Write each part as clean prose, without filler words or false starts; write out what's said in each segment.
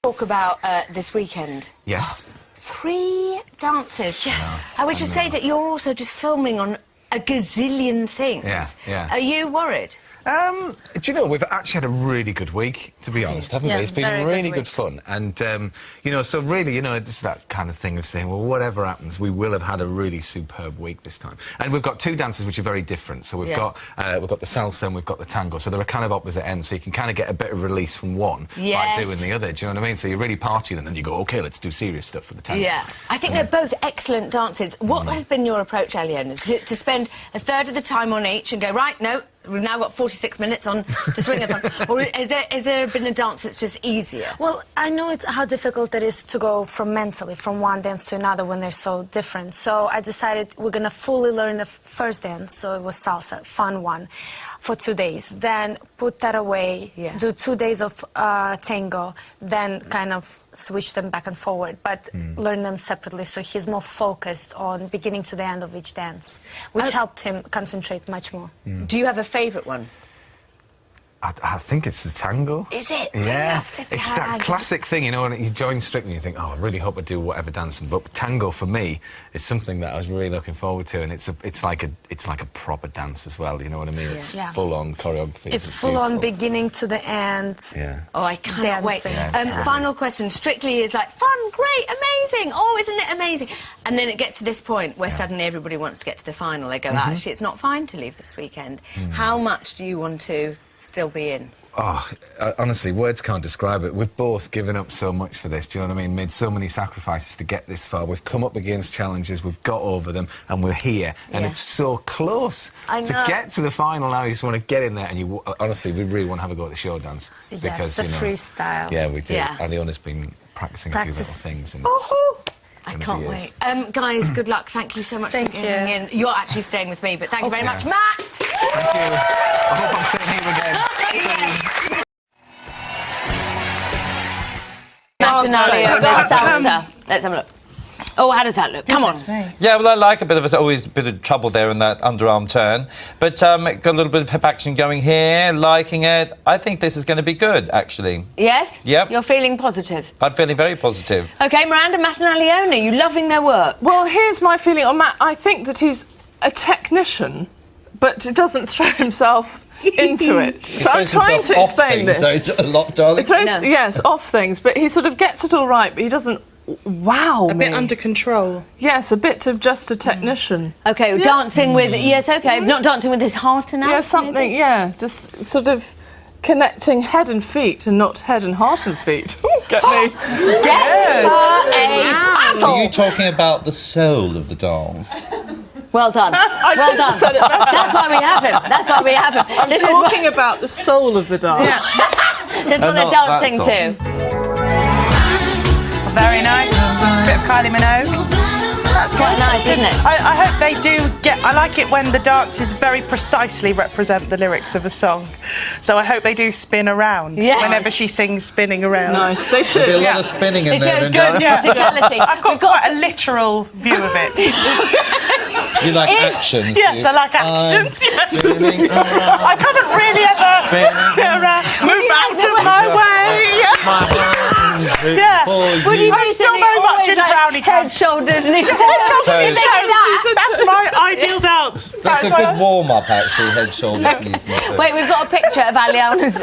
Talk about this weekend. Yes. 3 dances. Yes. I would just say that you're also just filming on a gazillion things. Yeah. Are you worried? Do you know, we've actually had a really good week, to be honest, haven't we? It's been really good fun. And, you know, so really, you know, it's that kind of thing of saying, well, whatever happens, we will have had a really superb week this time. And we've got 2 dances which are very different. So we've got the Salsa and we've got the Tango. So they're kind of opposite ends, so you can kind of get a bit of release from one by doing the other. Do you know what I mean? So you're really partying and then you go, OK, let's do serious stuff for the Tango. Yeah. I think they're both excellent dances. What has been your approach, Aliona? To spend a third of the time on each and go, right, no, we've now got 46 minutes on the swing of them. Or has there been a dance that's just easier? Well, I know how difficult it is to go mentally from one dance to another when they're so different. So I decided we're going to fully learn the first dance, so it was salsa, fun one, for 2 days. Then put that away, do 2 days of tango, then kind of switch them back and forward, but learn them separately, so he's more focused on beginning to the end of each dance, which helped him concentrate much more. Do you have a favourite one? I think it's the Tango. Is it? Yeah. It's that classic thing, you know, when you join Strictly, you think, oh, I really hope I do whatever dancing. But Tango, for me, is something that I was really looking forward to, and it's like a proper dance as well, you know what I mean? It's full-on choreography. It's full-on beginning to the end. Yeah. Oh, I cannot wait. Yeah, final question. Strictly is like, fun, great, amazing. Oh, isn't it amazing? And then it gets to this point where suddenly everybody wants to get to the final. They go, actually, it's not fine to leave this weekend. How much do you want to still be in? Oh, honestly, words can't describe it. We've both given up so much for this, do you know what I mean? Made so many sacrifices to get this far. We've come up against challenges, we've got over them, and we're here. And it's so close. I know. To get to the final now, you just want to get in there, and you honestly, we really want to have a go at the show dance. Yes, because, the you know, freestyle. Yeah, we do. Yeah. Aliona's been practising a few little things. And I can't wait. Guys, good luck. Thank you so much for coming in. You're actually staying with me, but thank you very much, Matt. Thank you. I hope I'm sitting here again. Matt and Aliona, Salsa. Let's have a look. Oh, how does that look? Come on. Yeah, well, I like always a bit of trouble there in that underarm turn. But got a little bit of hip action going here, liking it. I think this is going to be good, actually. Yes? Yep. You're feeling positive? I'm feeling very positive. OK, Miranda, Matt and Aliona, you loving their work? Well, here's my feeling on Matt. I think that he's a technician, but doesn't throw himself into it. So I'm trying to explain this. A lot, darling. Yes, off things, but he sort of gets it all right, but he doesn't wow a bit under control. Yes, a bit of just a technician. OK, dancing with... Yes, OK, not dancing with his heart and Yeah, something, just sort of connecting head and feet and not head and heart and feet. Get me. Get her a paddle! Are you talking about the soul of the dance? Well done. Well done. That's why we have him. That's why we have him. I'm talking about the soul of the dance. Yeah. That's what they're dancing to. Very nice. Bit of Kylie Minogue. That's quite nice, isn't it? I hope they do get... I like it when the dances very precisely represent the lyrics of a song. So I hope they do spin around whenever she sings spinning around. Nice, they should. There'll be a lot of spinning in there. It shows good musicality. I've got quite a literal view of it. You like actions? Yes, I like actions. Yes. I couldn't really ever move out of my way. Yeah. I'm still very much in brownie head, shoulders, knees. That's my ideal dance. That's a good warm-up, actually, head, shoulders, knees. Wait, we've got a picture of Aliona's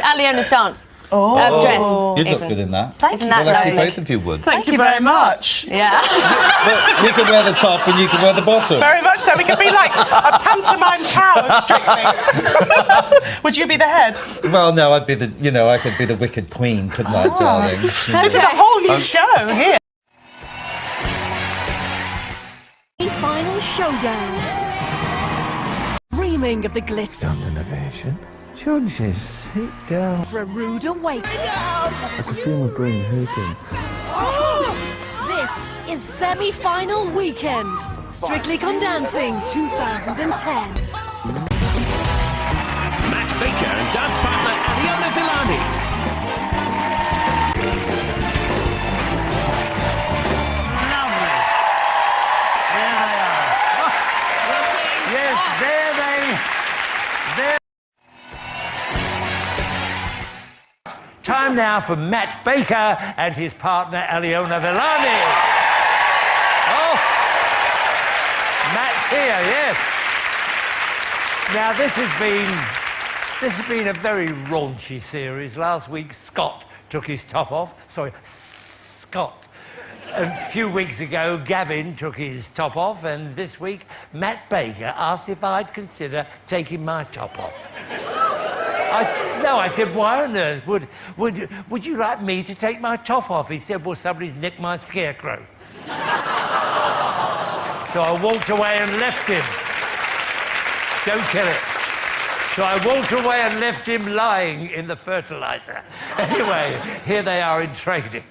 dance. Dress. You'd look good in that. Isn't that well, actually, lovely? both of you would. Thank you very much. Yeah. Well, you can wear the top and you can wear the bottom. Very much so. We could be like a pantomime cow of Strictly. Would you be the head? Well, no, I'd be the, you know, I could be the wicked queen, couldn't I, darling? This is a whole new show here. Final showdown. Dreaming of the glitter. Standing ovation. Judges, sit down. For a rude awakening. I can feel my brain hurting. This is semi-final weekend. Strictly Come Dancing 2010. Matt Baker and dance partner Aliona Vilani. Time now for Matt Baker and his partner, Aliona Vilani. Oh, Matt's here, yes. Now, this has been a very raunchy series. Last week, Scott took his top off. Sorry, Scott. A few weeks ago, Gavin took his top off, and this week, Matt Baker asked if I'd consider taking my top off. I said, why on earth would you like me to take my top off? He said, well, somebody's nicked my scarecrow. So I walked away and left him. Don't kill it. So I walked away and left him lying in the fertilizer. Anyway, here they are in training.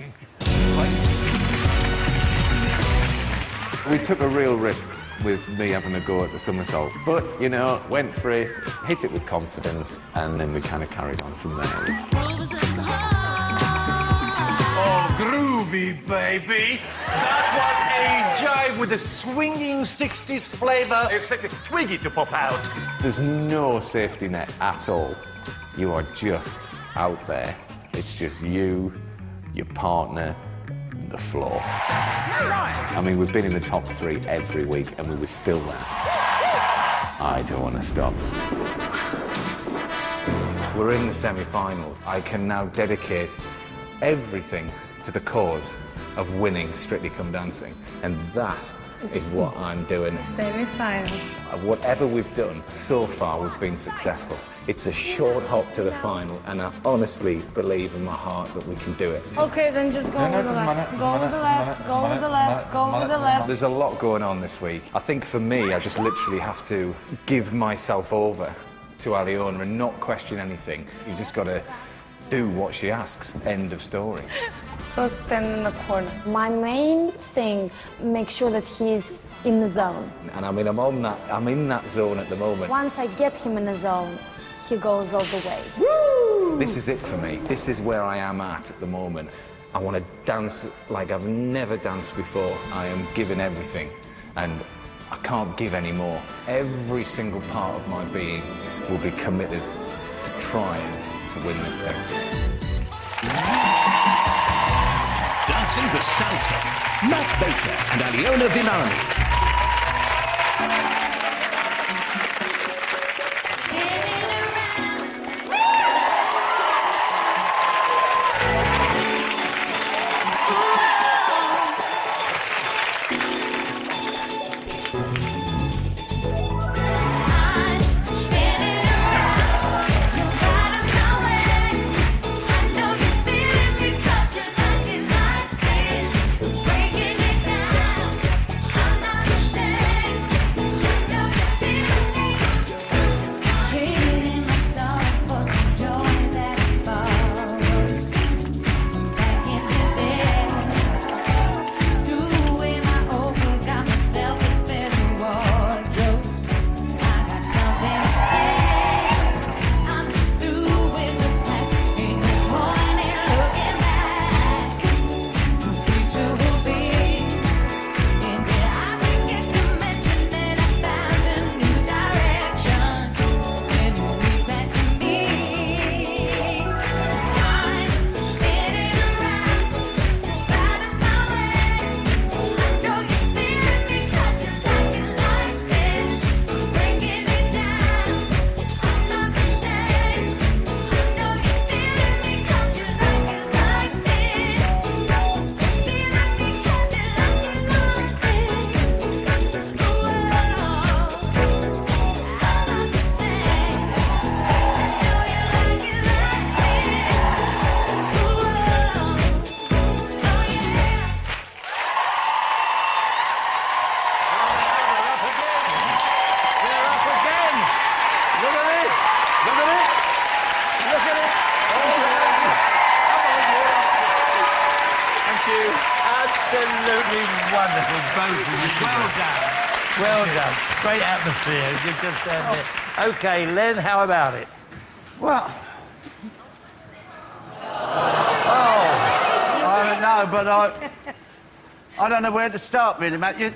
We took a real risk with me having a go at the somersault, but, you know, went for it, hit it with confidence, and then we kind of carried on from there. Oh, groovy, baby. That was a jive with a swinging 60s flavour. I expect a Twiggy to pop out. There's no safety net at all. You are just out there. It's just you, your partner, the floor. I mean, we've been in the top 3 every week and we were still there. I don't want to stop. We're in the semi-finals. I can now dedicate everything to the cause of winning Strictly Come Dancing, and that is what I'm doing. Semi-finals. Whatever we've done so far, we've been successful. It's a short hop to the final, and I honestly believe in my heart that we can do it. Okay, then just go with the left. Go with the left. Go with the left. Go with the left. There's a lot going on this week. I think for me, I just literally have to give myself over to Aliona and not question anything. You just got to do what she asks. End of story. Go stand in the corner. My main thing, make sure that he's in the zone. And I mean, I'm in that zone at the moment. Once I get him in the zone, he goes all the way. Woo! This is it for me. This is where I am at the moment. I want to dance like I've never danced before. I am giving everything, and I can't give any more. Every single part of my being will be committed to trying to win this thing. Dancing the Salsa, Matt Baker and Aliona Vilani. Absolutely wonderful, both of you. Well done. Well done. Great atmosphere. You're just down there. OK, Len, how about it? Well... I don't know, but I don't know where to start, really, Matt.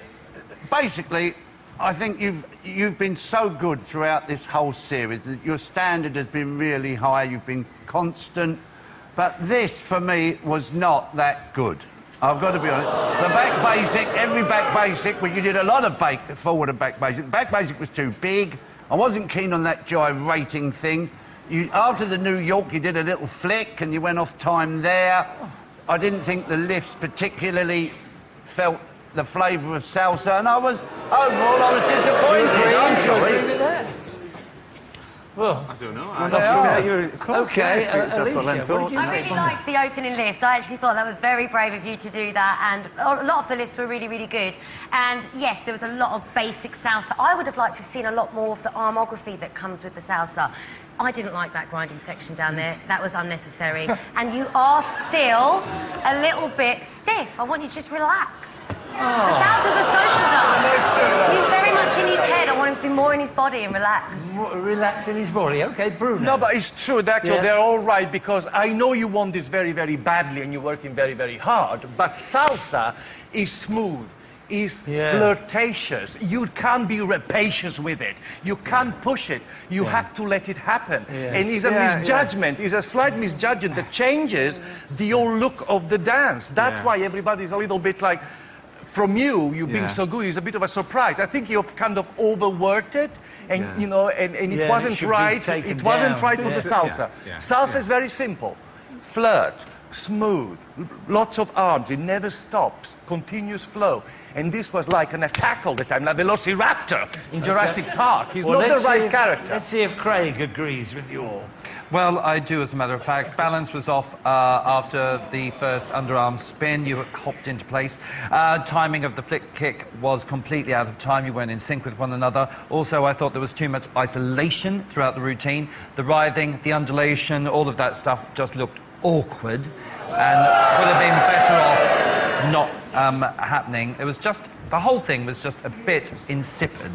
Basically, I think you've been so good throughout this whole series. Your standard has been really high. You've been constant. But this, for me, was not that good. I've got to be honest. The back basic, every back basic, well, you did a lot of forward and back basic. Back basic was too big. I wasn't keen on that gyrating thing. After the New York, you did a little flick and you went off time there. I didn't think the lifts particularly felt the flavour of salsa, and overall, I was disappointed. I'm sorry. Well, I don't know. okay, that's what Len thought. I really liked the opening lift. I actually thought that was very brave of you to do that, and a lot of the lifts were really, really good. And yes, there was a lot of basic salsa. I would have liked to have seen a lot more of the armography that comes with the salsa. I didn't like that grinding section down there. That was unnecessary. And you are still a little bit stiff. I want you to just relax. The salsa's a social dance. He's very much in his head. I want him to be more in his body and relax. Relax in his body, OK, Bruno. No, but it's true, actually, they're all right, because I know you want this very, very badly and you're working very, very hard, but salsa is smooth, is flirtatious. You can't be rapacious with it. You can't push it. You have to let it happen. And it's a misjudgment. It's a slight misjudgment that changes the whole look of the dance. That's why everybody's a little bit like, from you being so good, is a bit of a surprise. I think you've kind of overworked it, and you know, and it wasn't right. It wasn't right for the salsa. Salsa is very simple: flirt, smooth, lots of arms. It never stops, continuous flow. And this was like an attack all the time, like Velociraptor in Jurassic Park. He's not the right character. Let's see if Craig agrees with you all. Well, I do, as a matter of fact. Balance was off after the first underarm spin. You hopped into place. Timing of the flick kick was completely out of time. You weren't in sync with one another. Also, I thought there was too much isolation throughout the routine. The writhing, the undulation, all of that stuff just looked awkward and would have been better off not happening. It was just, the whole thing was just a bit insipid.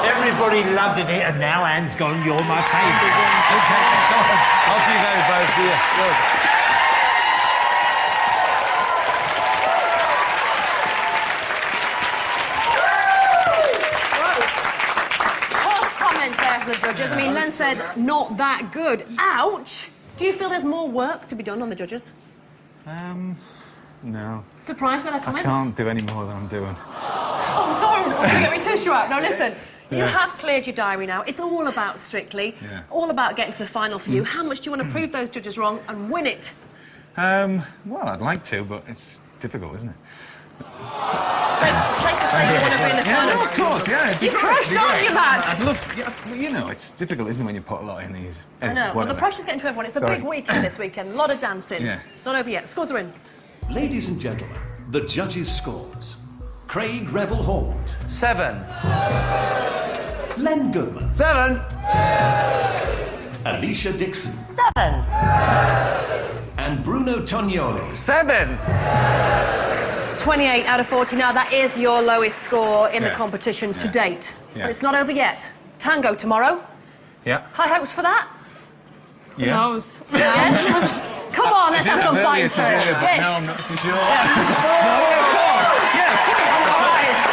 Everybody loved it, and now Anne's gone, you're my favourite. OK, go on. Off you go, both of you. Tough comments there from the judges. I mean, Len said, not that good. Ouch! Do you feel there's more work to be done on the judges? No. Surprised by their comments? I can't do any more than I'm doing. Oh, don't! I'm going to get my tissue out. Now, listen. You have cleared your diary now. It's all about Strictly. All about getting to the final for you. How much do you want to prove those judges wrong and win it? Well, I'd like to, but it's difficult, isn't it? Safe to say you want to be in the final. No, of course, You crushed, aren't you, Matt? I'd love to, you know, it's difficult, isn't it, when you put a lot in these... I know. Well, the pressure's getting to everyone. It's a big weekend this weekend. A lot of dancing. It's not over yet. Scores are in. Ladies and gentlemen, the judges' scores. Craig Revel-Hall. 7. Len Goodman. 7. Alicia Dixon. 7. And Bruno Tognoli. 7. 28 out of 40. Now, that is your lowest score in the competition to date. But it's not over yet. Tango tomorrow. High hopes for that? Yeah. Who knows? Yes? Come on, let's have some fun first. But now I'm not so sure.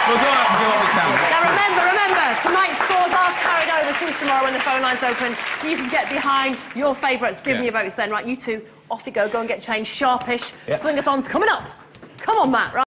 We'll go out and do what we can. Now remember, tonight's scores are carried over to tomorrow when the phone line's open, so you can get behind your favourites, give me your votes then. Right, you two, off you go and get changed, sharpish. Swing-a-thon's coming up. Come on, Matt, right?